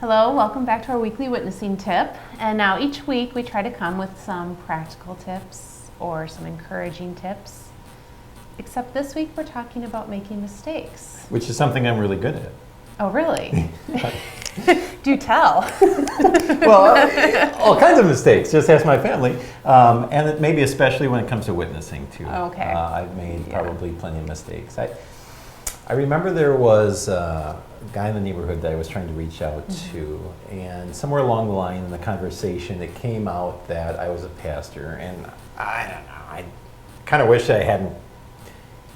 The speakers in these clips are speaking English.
Hello, welcome back to our weekly witnessing tip. And now each week we try to come with some practical tips or some encouraging tips. Except this week we're talking about making mistakes. Which is something I'm really good at. Oh, really? Do tell. Well, all kinds of mistakes. Just ask my family. And maybe especially when it comes to witnessing, too. Okay. I've made probably plenty of mistakes. I remember there was a guy in the neighborhood that I was trying to reach out to, and somewhere along the line in the conversation, it came out that I was a pastor, and I don't know, I kind of wish I hadn't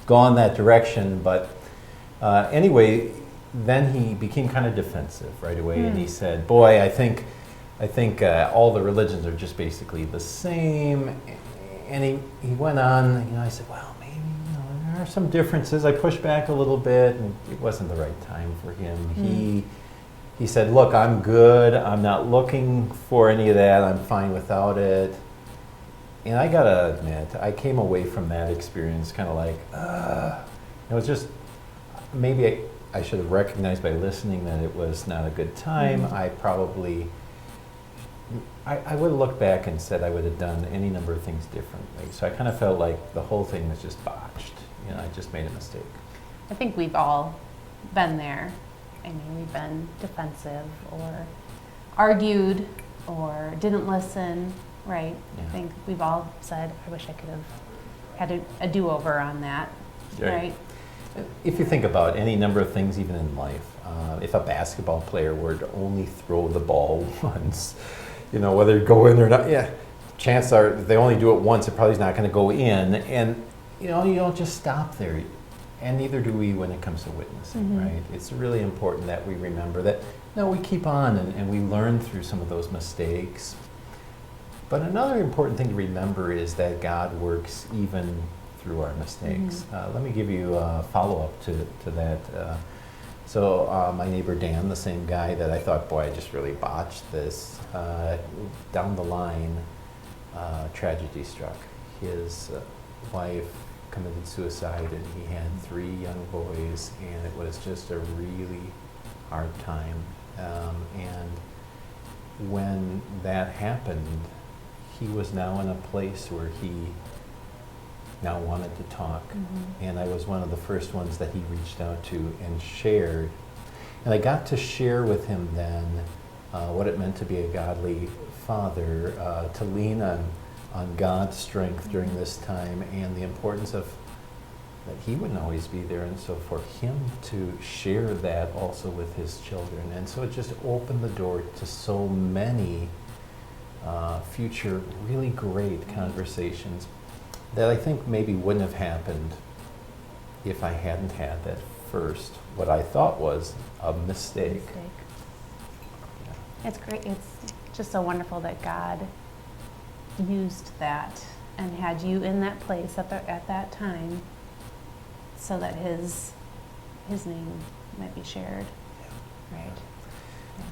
gone that direction, but anyway, then he became kind of defensive right away, and he said, boy, I think all the religions are just basically the same, and he went on, I said, well, maybe, there are some differences. I pushed back a little bit, and it wasn't the right time for him. He said, look, I'm good. I'm not looking for any of that. I'm fine without it. And I gotta admit, I came away from that experience kind of like, it was just, maybe I should have recognized by listening that it was not a good time. I would have looked back and said I would have done any number of things differently. So I kind of felt like the whole thing was just botched. I just made a mistake. I think we've all been there. I mean, we've been defensive or argued or didn't listen, right? Yeah. I think we've all said, I wish I could have had a do-over on that, right? If you think about any number of things, even in life, if a basketball player were to only throw the ball once, whether it go in or not, chances are if they only do it once, it probably is not going to go in. And you don't just stop there, and neither do we when it comes to witnessing, right? It's really important that we remember that, we keep on and we learn through some of those mistakes. But another important thing to remember is that God works even through our mistakes. Let me give you a follow-up to that. So my neighbor Dan, the same guy that I thought, boy, I just really botched this, down the line, tragedy struck. His wife committed suicide, and he had 3 young boys, and it was just a really hard time. And when that happened, he was now in a place where he now wanted to talk. And I was one of the first ones that he reached out to and shared. And I got to share with him then what it meant to be a godly father, to lean on God's strength during this time, and the importance of that he wouldn't always be there, and so for him to share that also with his children. And so it just opened the door to so many future really great conversations that I think maybe wouldn't have happened if I hadn't had that first, what I thought was a mistake. It's great. It's just so wonderful that God used that and had you in that place at that time so that his name might be shared. Right.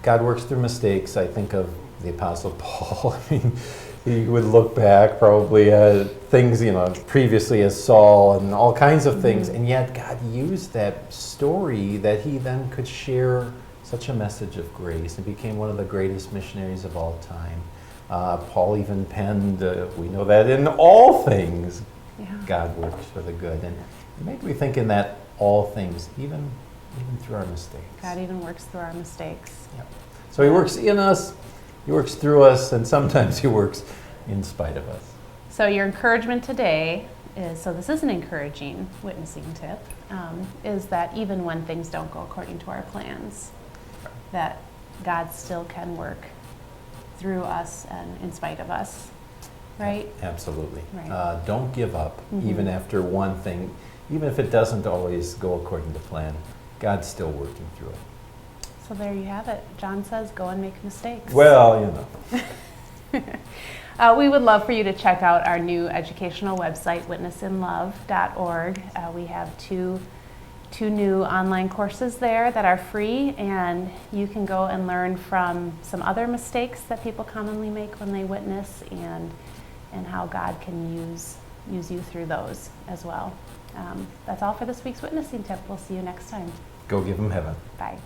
God works through mistakes. I think of the Apostle Paul. I mean, he would look back probably at things, previously as Saul and all kinds of things, and yet God used that story that he then could share such a message of grace and became one of the greatest missionaries of all time. Paul even penned, we know that in all things, God works for the good. And it made me think in that all things, even through our mistakes. God even works through our mistakes. Yep. So he works in us, he works through us, and sometimes he works in spite of us. So your encouragement today is, so this is an encouraging witnessing tip, is that even when things don't go according to our plans, that God still can work through us and in spite of us, right? Absolutely. Right. Don't give up, even after one thing, even if it doesn't always go according to plan. God's still working through it. So there you have it. John says, go and make mistakes. Well, We would love for you to check out our new educational website, witnessinlove.org. We have two new online courses there that are free, and you can go and learn from some other mistakes that people commonly make when they witness, and how God can use you through those as well. That's all for this week's witnessing tip. We'll see you next time. Go give them heaven. Bye.